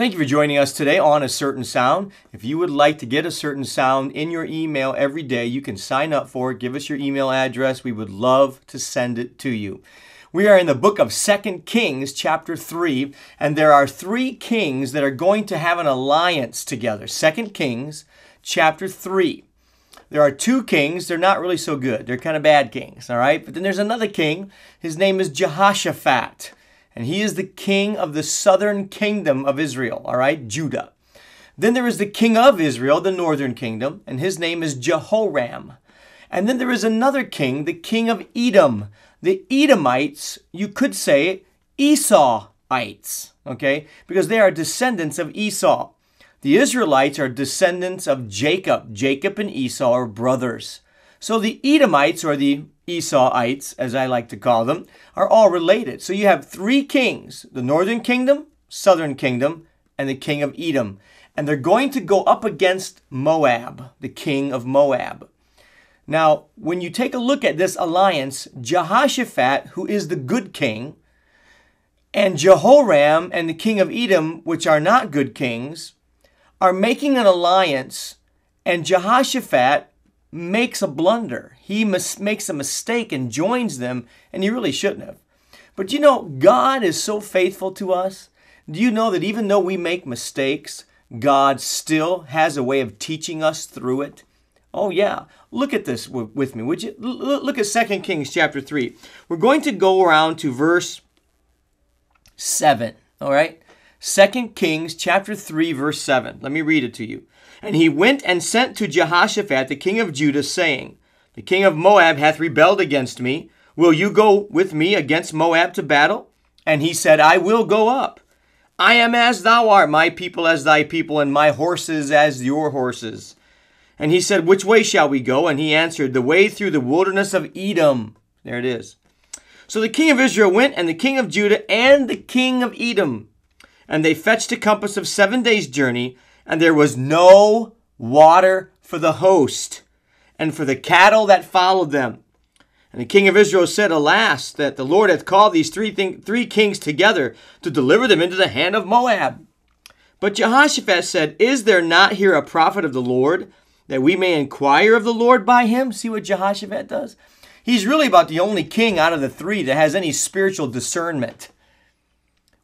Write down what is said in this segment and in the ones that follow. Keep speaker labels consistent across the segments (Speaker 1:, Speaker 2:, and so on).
Speaker 1: Thank you for joining us today on A Certain Sound. If you would like to get A Certain Sound in your email every day, you can sign up for it. Give us your email address. We would love to send it to you. We are in the book of 2 Kings, chapter 3, and there are 3 kings that are going to have an alliance together. 2 Kings, chapter 3. There are 2 kings. They're not really so good. They're kind of bad kings, all right? But then there's another king. His name is Jehoshaphat. And he is the king of the southern kingdom of Israel, all right, Judah. Then there is the king of Israel, the northern kingdom, and his name is Jehoram. And then there is another king, the king of Edom. The Edomites, you could say Esauites, okay, because they are descendants of Esau. The Israelites are descendants of Jacob. Jacob and Esau are brothers. So the Edomites, or the Esauites, as I like to call them, are all related. So you have 3 kings, the northern kingdom, southern kingdom, and the king of Edom. And they're going to go up against Moab, the king of Moab. Now, when you take a look at this alliance, Jehoshaphat, who is the good king, and Jehoram and the king of Edom, which are not good kings, are making an alliance, and Jehoshaphat makes a blunder. He makes a mistake and joins them, and he really shouldn't have. But you know, God is so faithful to us. Do you know that even though we make mistakes, God still has a way of teaching us through it? Oh yeah, look at this with me, would you? Look at 2 Kings chapter 3. We're going to go around to verse 7, all right? 2 Kings chapter 3, verse 7. Let me read it to you. And he went and sent to Jehoshaphat, the king of Judah, saying, The king of Moab hath rebelled against me. Will you go with me against Moab to battle? And he said, I will go up. I am as thou art, my people as thy people, and my horses as your horses. And he said, Which way shall we go? And he answered, The way through the wilderness of Edom. There it is. So the king of Israel went, and the king of Judah, and the king of Edom. And they fetched a compass of 7 days' journey, and there was no water for the host, and for the cattle that followed them. And the king of Israel said, Alas, that the Lord hath called these three kings together to deliver them into the hand of Moab. But Jehoshaphat said, Is there not here a prophet of the Lord, that we may inquire of the Lord by him? See what Jehoshaphat does? He's really about the only king out of the 3 that has any spiritual discernment.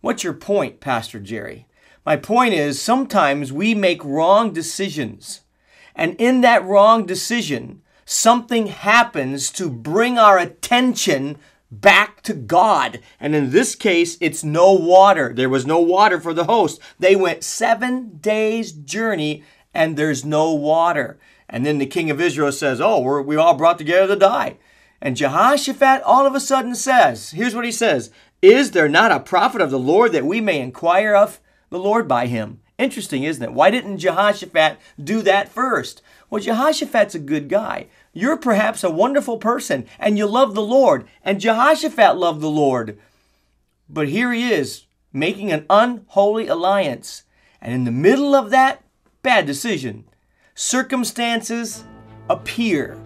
Speaker 1: What's your point, Pastor Jerry? My point is, sometimes we make wrong decisions. And in that wrong decision, something happens to bring our attention back to God. And in this case, it's no water. There was no water for the host. They went 7 days' journey, and there's no water. And then the king of Israel says, Oh, we all brought together to die. And Jehoshaphat all of a sudden says, here's what he says, Is there not a prophet of the Lord, that we may inquire of the Lord by him? Interesting, isn't it? Why didn't Jehoshaphat do that first? Well, Jehoshaphat's a good guy. You're perhaps a wonderful person, and you love the Lord, and Jehoshaphat loved the Lord. But here he is, making an unholy alliance. And in the middle of that bad decision, circumstances appear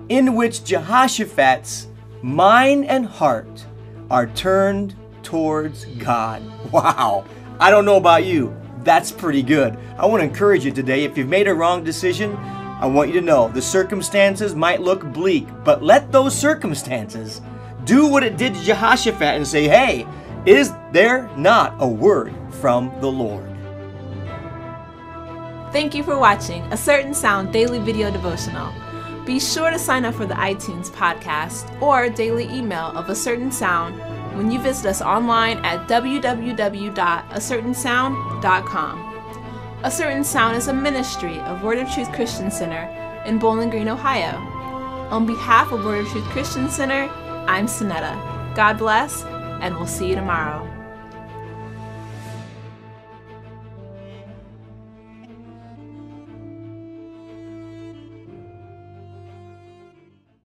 Speaker 1: in which Jehoshaphat's mind and heart are turned towards God. Wow. I don't know about you. That's pretty good. I want to encourage you today, if you've made a wrong decision, I want you to know the circumstances might look bleak, but let those circumstances do what it did to Jehoshaphat and say, Hey, is there not a word from the Lord?
Speaker 2: Thank you for watching A Certain Sound Daily Video Devotional. Be sure to sign up for the iTunes podcast or daily email of A Certain Sound when you visit us online at www.acertainsound.com. A Certain Sound is a ministry of Word of Truth Christian Center in Bowling Green, Ohio. On behalf of Word of Truth Christian Center, I'm Sonetta. God bless, and we'll see you tomorrow.